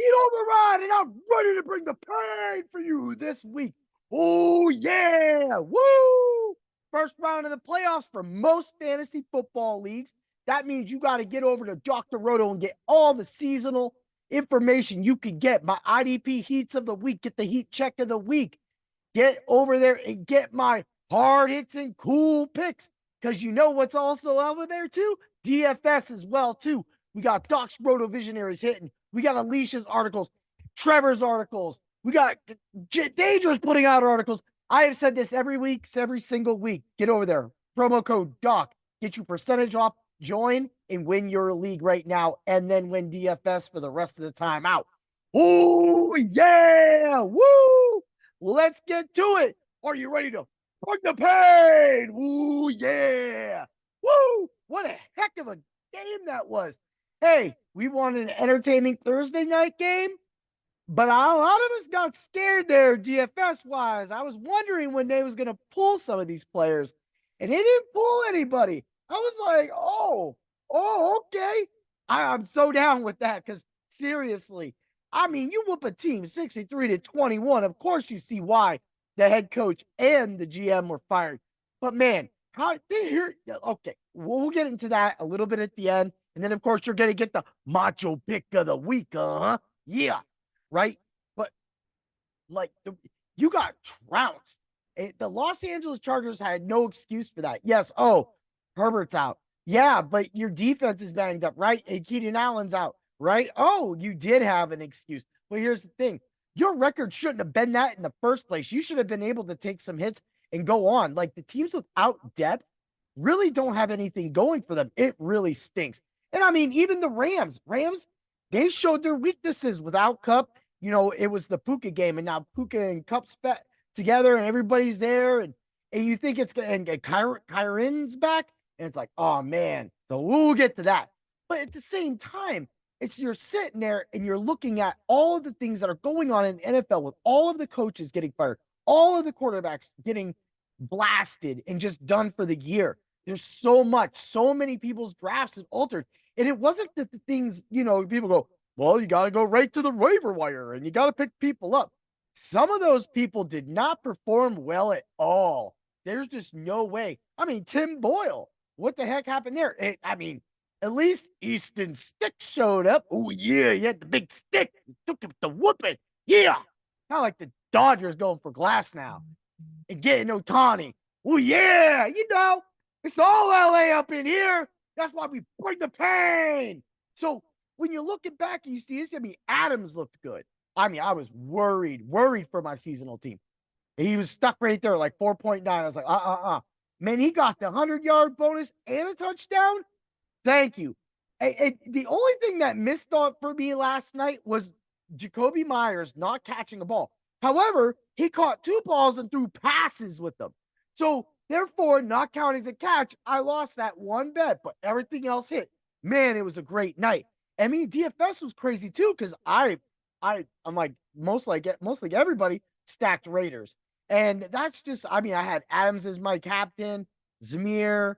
Heat Override, and I'm ready to bring the pain for you this week. Oh, yeah. Woo! First round of the playoffs for most fantasy football leagues. That means you got to get over to Dr. Roto and get all the seasonal information you could get. My IDP heats of the week, get the heat check of the week. Get over there and get my hard hits and cool picks. Because you know what's also over there too? DFS as well too. We got Doc's Roto Visionaries hitting. We got Alicia's articles, Trevor's articles. We got Dangerous putting out articles. I have said this every week, every single week. Get over there. Promo code DOC. Get you percentage off. Join and win your league right now. And then win DFS for the rest of the time out. Oh, yeah. Woo. Let's get to it. Are you ready to bring the pain? Ooh, yeah. Woo. What a heck of a game that was. Hey, we wanted an entertaining Thursday night game, but a lot of us got scared there DFS wise. I was wondering when they was going to pull some of these players, and they didn't pull anybody. I was like, okay. I'm so down with that because seriously, I mean, you whoop a team 63-21. Of course, you see why the head coach and the GM were fired. But man, how they hear? Okay, we'll get into that a little bit at the end, and then of course you're gonna get the Macho pick of the week, yeah, right. But like, you got trounced. The Los Angeles Chargers had no excuse for that. Yes, Herbert's out. Yeah, but your defense is banged up, right? And Keenan Allen's out, right? Oh, you did have an excuse. Well, here's the thing. Your record shouldn't have been that in the first place. You should have been able to take some hits and go on. Like the teams without depth really don't have anything going for them. It really stinks. And I mean, even the Rams, they showed their weaknesses without Cup. You know, it was the Puka game, and now Puka and Cup together, and everybody's there, and you think it's and Kyron's back, and it's like, oh man. So we'll get to that. But at the same time, it's you're sitting there and you're looking at all of the things that are going on in the NFL with all of the coaches getting fired, all of the quarterbacks getting blasted and just done for the year. There's so much, so many people's drafts have altered. And it wasn't that the things, people go, well, you got to go right to the waiver wire and you got to pick people up. Some of those people did not perform well at all. There's just no way. I mean, Tim Boyle, what the heck happened there? At least Easton Stick showed up. Oh, yeah, he had the big stick. He took him to whooping. Yeah. Kind of like the Dodgers going for Glass now and getting Otani. Oh, yeah. It's all LA up in here. That's why we bring the pain. So when you're looking back and you see this, Adams looked good. I mean, I was worried for my seasonal team. He was stuck right there, like 4.9. I was like, Man, he got the 100-yard bonus and a touchdown. Thank you. And the only thing that missed out for me last night was Jacoby Myers not catching a ball. However, he caught 2 balls and threw passes with them. So, therefore, not counting as a catch, I lost that one bet, but everything else hit. Man, it was a great night. I mean, DFS was crazy too because I'm like most like everybody stacked Raiders. And that's just, I had Adams as my captain, Zamir.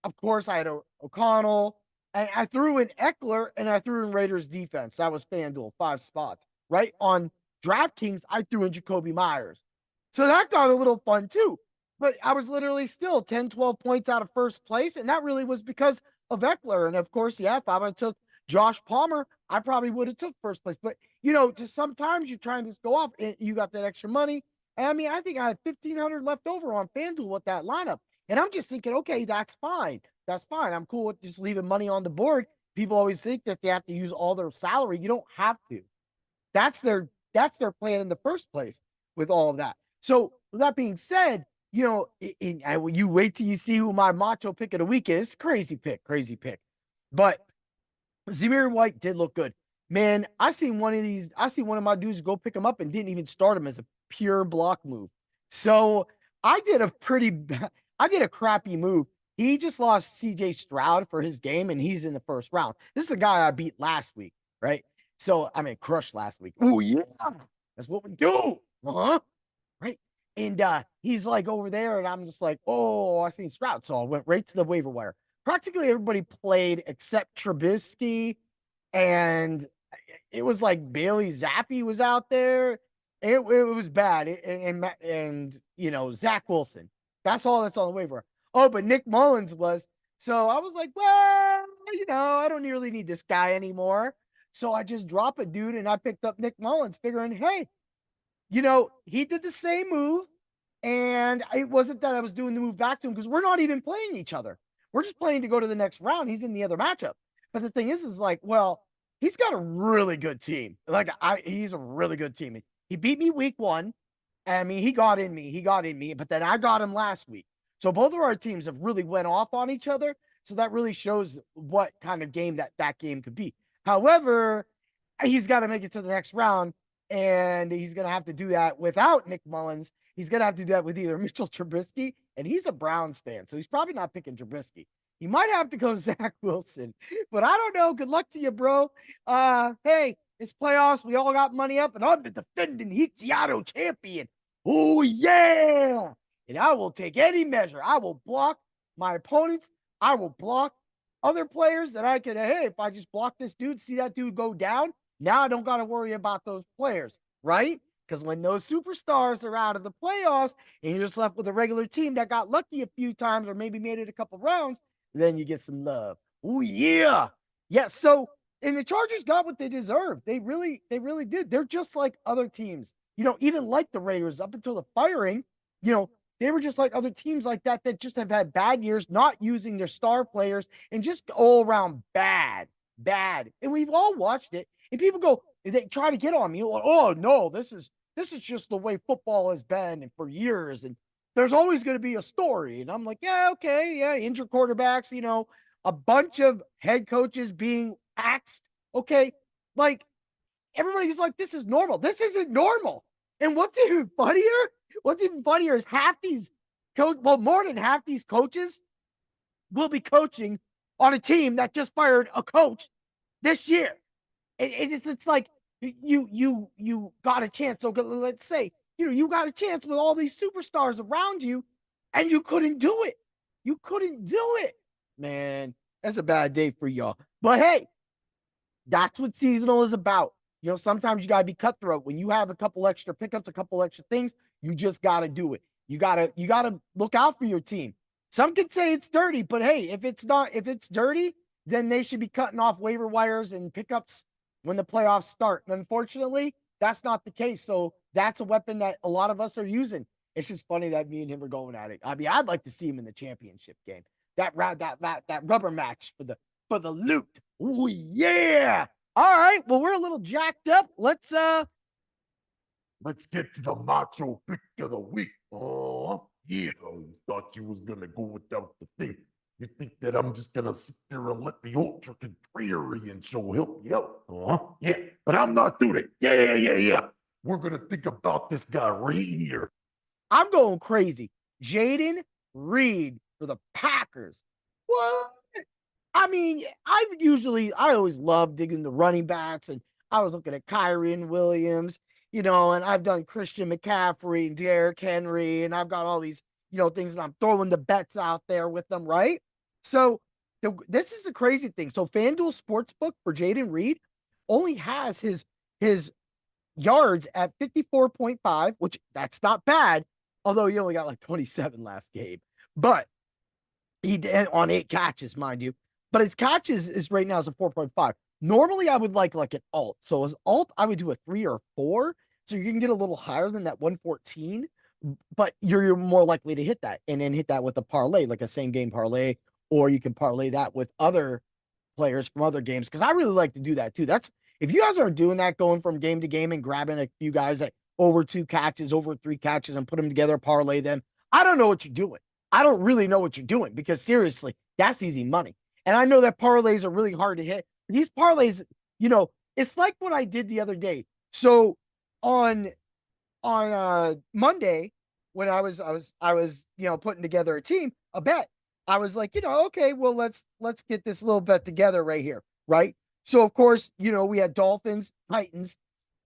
Of course, I had O'Connell. And I threw in Eckler and I threw in Raiders defense. That was FanDuel, 5 spots. Right? On DraftKings, I threw in Jacoby Myers. So that got a little fun too. But I was literally still 10, 12 points out of first place. And that really was because of Eckler. And of course, yeah, if I would have took Josh Palmer, I probably would have took first place. But, just sometimes you try and just go off and you got that extra money. And I think I had 1,500 left over on FanDuel with that lineup. And I'm just thinking, okay, that's fine. That's fine. I'm cool with just leaving money on the board. People always think that they have to use all their salary. You don't have to. That's their plan in the first place with all of that. So with that being said, you wait till you see who my Macho pick of the week is. Crazy pick. But Zamir White did look good. Man, I seen one of my dudes go pick him up and didn't even start him as a pure block move. So I did a crappy move. He just lost CJ Stroud for his game, and he's in the first round. This is the guy I beat last week, right? So, crushed last week. Oh, yeah. That's what we do. Right? And he's like over there, and I'm just like, oh, I seen Stroud. So I went right to the waiver wire. Practically everybody played except Trubisky, and it was like Bailey Zappi was out there. It was bad. And you know, Zach Wilson. That's all that's on the waiver. Oh, but Nick Mullins was. So I was like, well, you know, I don't really need this guy anymore. So I just drop a dude and I picked up Nick Mullins, figuring, hey, you know, he did the same move. And it wasn't that I was doing the move back to him because we're not even playing each other. We're just playing to go to the next round. He's in the other matchup. But the thing is like, well, he's got a really good team. He's a really good team. He beat me week 1. I mean, he got in me, but then I got him last week. So both of our teams have really went off on each other. So that really shows what kind of game that game could be. However, he's got to make it to the next round, and he's going to have to do that without Nick Mullins. He's going to have to do that with either Mitchell Trubisky, and he's a Browns fan, so he's probably not picking Trubisky. He might have to go Zach Wilson, but I don't know. Good luck to you, bro. Hey, it's playoffs. We all got money up, and I'm the defending Hichiato champion. Oh, yeah. And I will take any measure. I will block my opponents. I will block other players that I could, hey, if I just block this dude, see that dude go down, now I don't got to worry about those players, right? Because when those superstars are out of the playoffs and you're just left with a regular team that got lucky a few times or maybe made it a couple rounds, then you get some love. Oh, yeah. Yeah. So, and the Chargers got what they deserved. They really did. They're just like other teams, you know, even like the Raiders up until the firing, you know, they were just like other teams like that just have had bad years, not using their star players and just all around bad. And we've all watched it. And people go, they try to get on me. Like, oh no, this is just the way football has been and for years. And there's always going to be a story. And I'm like, yeah, okay, yeah, injured quarterbacks, you know, a bunch of head coaches being axed. Okay. Like everybody's like, this is normal. This isn't normal. And what's even funnier is more than half these coaches will be coaching on a team that just fired a coach this year. And it's like you got a chance. So let's say, you know, you got a chance with all these superstars around you and you couldn't do it. You couldn't do it. Man, that's a bad day for y'all. But hey, that's what seasonal is about. You know, sometimes you got to be cutthroat. When you have a couple extra pickups, a couple extra things, you just got to do it. You got to look out for your team. Some could say it's dirty, but hey, if it's dirty, then they should be cutting off waiver wires and pickups when the playoffs start. And unfortunately, that's not the case. So that's a weapon that a lot of us are using. It's just funny that me and him are going at it. I mean, I'd like to see him in the championship game. That rubber match for the loot. Oh yeah. All right. Well, we're a little jacked up. Let's get to the Macho pick of the week. Oh, yeah. You thought you was gonna go without the thing. You think that I'm just gonna sit there and let the ultra contrarian show help you out? Yeah, but I'm not doing it. Yeah. We're gonna think about this guy right here. I'm going crazy. Jaden Reed for the Packers. What? I mean, I always love digging the running backs, and I was looking at Kyron Williams, you know, and I've done Christian McCaffrey and Derrick Henry, and I've got all these, you know, things, and I'm throwing the bets out there with them, right? So this is the crazy thing. So FanDuel Sportsbook for Jaden Reed only has his yards at 54.5, which that's not bad, although he only got like 27 last game. But he did on 8 catches, mind you. But his catches is right now is a 4.5. Normally, I would like an alt. So as alt, I would do a 3 or 4. So you can get a little higher than that 114, but you're more likely to hit that and then hit that with a parlay, like a same game parlay, or you can parlay that with other players from other games. Because I really like to do that too. That's if you guys are doing that, going from game to game and grabbing a few guys that over 2 catches, over 3 catches, and put them together, parlay them. I don't know what you're doing. I don't really know what you're doing because seriously, that's easy money. And I know that parlays are really hard to hit. These parlays, you know, it's like what I did the other day. So on Monday, when I was, you know, putting together a bet, I was like, you know, okay, well, let's get this little bet together right here. Right. So of course, you know, we had Dolphins, Titans,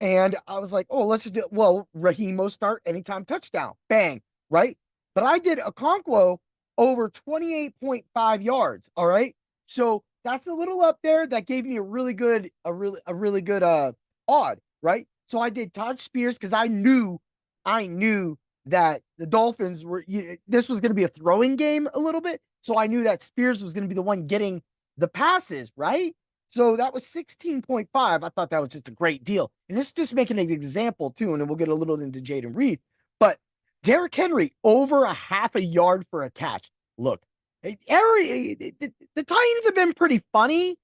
and I was like, oh, let's just do, well, Raheem Mostert, anytime touchdown, bang. Right. But I did a Okonkwo over 28.5 yards. All right. So that's a little up there. That gave me a really good odd, right? So I did Todd Spears because I knew that the Dolphins were this was going to be a throwing game a little bit. So I knew that Spears was going to be the one getting the passes, right? So that was 16.5. I thought that was just a great deal. And it's just making an example too, and then we'll get a little into Jaden Reed. But Derrick Henry over a half a yard for a catch. Look, the Titans have been pretty funny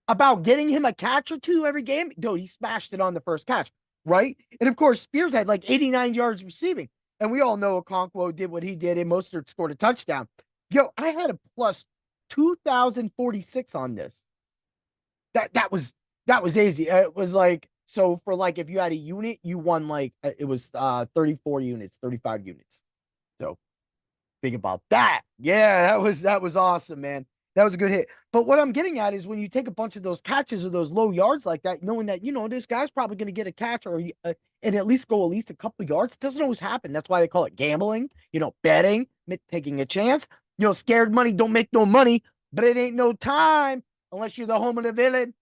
about getting him a catch or two every game. No, he smashed it on the first catch, right? And of course, Spears had like 89 yards receiving. And we all know Okonkwo did what he did, and Mostert scored a touchdown. Yo, I had a plus 2,046 on this. That was easy. It was like so for like if you had a unit, you won like it was 34 units, 35 units. So think about that. Yeah, that was awesome, man. That was a good hit. But what I'm getting at is when you take a bunch of those catches or those low yards like that, knowing that this guy's probably going to get a catch or and at least go at least a couple yards. It doesn't always happen. That's why they call it gambling. Betting, taking a chance. Scared money don't make no money, but it ain't no time unless you're the home of the villain.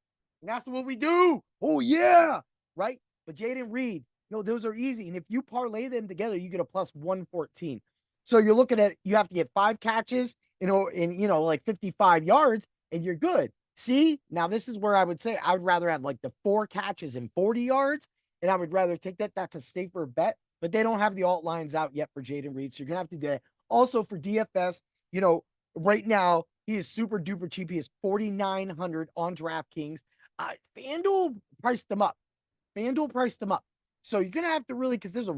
And that's what we do. Oh yeah, right. But Jaden Reed, those are easy. And if you parlay them together, you get a plus 114. So you're looking at you have to get 5 catches, in like 55 yards, and you're good. See, now this is where I would say I would rather have like the 4 catches and 40 yards, and I would rather take that. That's a safer bet. But they don't have the alt lines out yet for Jaden Reed, so you're gonna have to do that. Also for DFS, right now he is super duper cheap. He is 4,900 on DraftKings. FanDuel priced them up. FanDuel priced them up. So you're gonna have to really, because there's a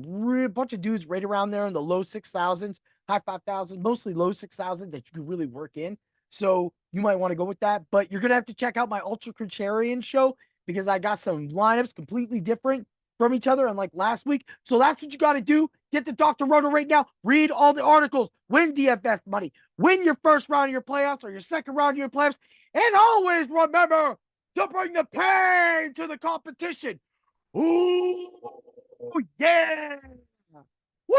bunch of dudes right around there in the low 6,000s, high 5,000, mostly low 6,000 that you can really work in. So you might want to go with that, but you're gonna have to check out my Ultra Contrarian show because I got some lineups completely different from each other, unlike last week. So that's what you got to do. Get the Dr. Roto right now. Read all the articles. Win DFS money. Win your first round of your playoffs or your second round of your playoffs, and always remember to bring the pain to the competition. Ooh, yeah.